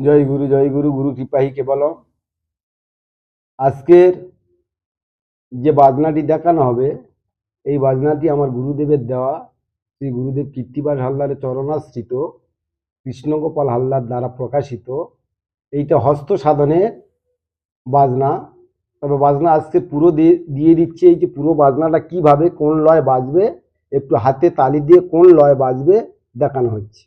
জয় গুরু, জয় গুরু, গুরু কৃপাহি কেবল। আজকের যে বাজনাটি দেখানো হবে, এই বাজনাটি আমার গুরুদেবের দেওয়া, শ্রী গুরুদেব কীর্তিবাস হালদারের চরণাশ্রিত, কৃষ্ণগোপাল হালদার দ্বারা প্রকাশিত। এইটা হস্ত সাধনের বাজনা। তবে বাজনা আজকে পুরো দিয়ে দিচ্ছে। এই যে পুরো বাজনাটা কিভাবে কোন লয় বাজবে, একটু হাতে তালি দিয়ে কোন লয় বাজবে দেখানো হচ্ছে।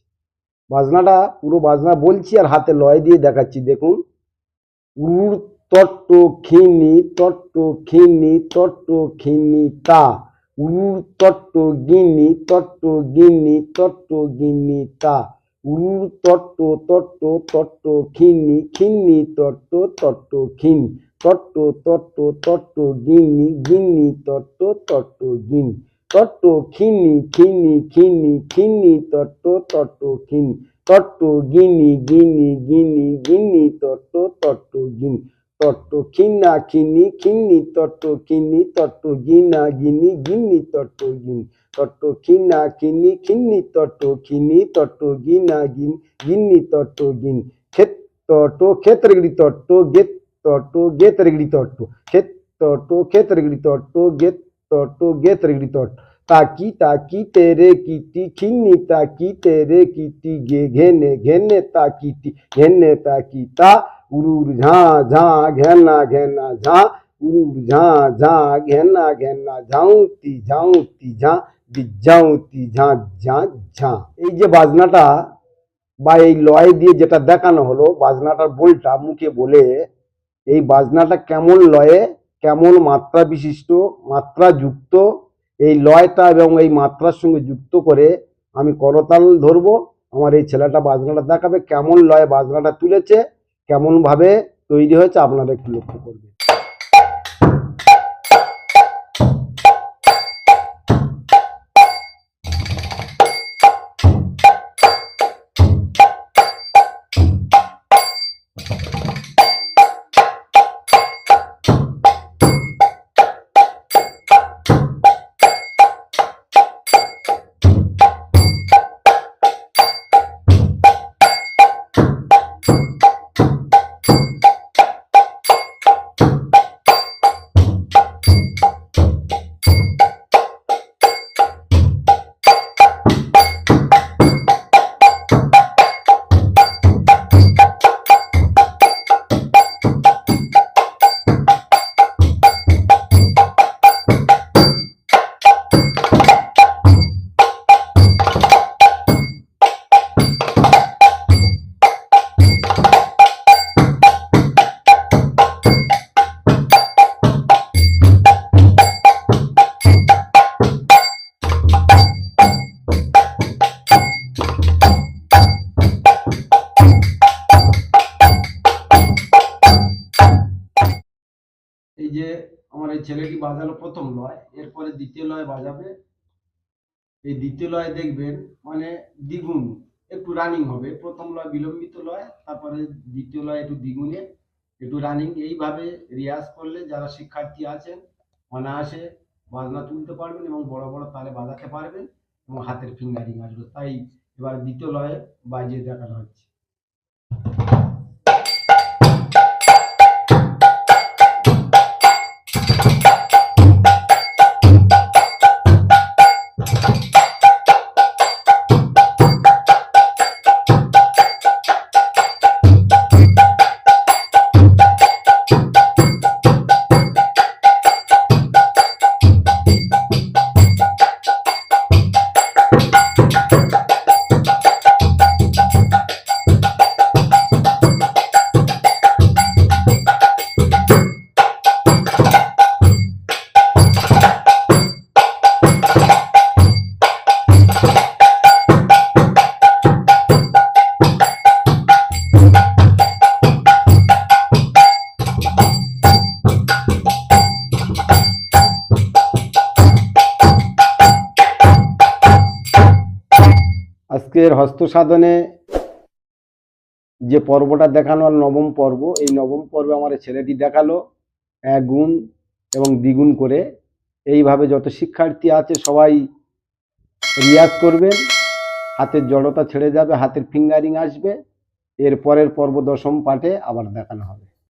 বাজনাটা পুরো বাজনা বলছি আর হাতে লয় দিয়ে দেখাচ্ছি। দেখুন, উর তট্ট খিনি তট্ট খিনি তট্ট খিনি তা, উর তট্ট গিনি তট্ট গিনি তট্ট গিনি তা, উর তট্ট তট্ট তট্ট খিনি খিনি তট্ট তট্ট খিন, তট্ট তট্ট তট্ট গিনি গিনি তট্ট তট্ট গিন, তট্ট খিনি খিনি খিনি খিনি তট্ট তট্ট খিন, তট্ট গিনি গিনি গিনি গিনি তট্ট তট্ট গিন, তট্ট খিন্না খিন্নি খিন্নি তট্ট খিন্নি তট্ট গিনা গিনি গিন্নি তট্ট গিন, তট্ট খিন্না খিন্নি খিন্নি তট্ট খিন্নি তট্ট গিনা গিন গিন্নি তট্ট গিন, ক্ষেত তট্ট ক্ষেত্রগিরি তট্ট গেত তট্ট গেতরগিরি তট্ট, ক্ষেত তট্ট ক্ষেত্রগিরি তট্ট গেত তট্ট গেতরগিরি তট্ট, ताकी तेरे कीटी खिन्नी ताकी तेरे कीटी गे घेने घेने ताकीटी घेने ताकी ता, उरूर झा झा घेना घेना झा, उरूर झा झा घेना घेना ঝাউতি ঝাউতি ঝা ঝাউতি ঝা ঝা ঝা। এই যে বাজনাটা বা এই লয় দিয়ে যেটা দেখানো হলো, বাজনাটার বোলটা মুখে বলে, এই বাজনাটা কেমন লয়ে, কেমন মাত্রা বিশিষ্ট, মাত্রা যুক্ত, এই লয়টা এবং এই মাত্রার সঙ্গে যুক্ত করে আমি করতাল ধরবো। আমার এই ছেলেটা বাজনাটা দেখাবে কেমন লয় বাজনাটা তুলেছে, কেমন ভাবে তৈরি হয়েছে, আপনারা একটু লক্ষ্য করবেন। এই যে আমার এই ছেলেটি বাজালো প্রথম লয়, এরপরে দ্বিতীয় লয় বাজাবে। এই দ্বিতীয় লয় দেখবেন মানে দ্বিগুণ একটু রানিং হবে। প্রথম লয় বিলম্বিত লয়, তারপরে দ্বিতীয় লয় একটু দ্বিগুণে একটু রানিং। এইভাবে রিয়াজ করলে যারা শিক্ষার্থী আছেন অনায়াসে বাজনা তুলতে পারবেন এবং বড় বড় তালে বাজাতে পারবেন এবং হাতের ফিঙ্গারিং আসবে। তাই এবার দ্বিতীয় লয়ে বাজিয়ে দেখানো হচ্ছে। আজকের হস্ত সাধনে যে পর্বটা দেখানো হল নবম পর্ব, এই নবম পর্বে আমার ছেলেটি দেখালো এক গুণ এবং দ্বিগুণ করে। এইভাবে যত শিক্ষার্থী আছে সবাই রিয়াজ করবেন, হাতের জড়তা ছেড়ে যাবে, হাতের ফিঙ্গারিং আসবে। এর পরের পর্ব দশম পাঠে আবার দেখানো হবে।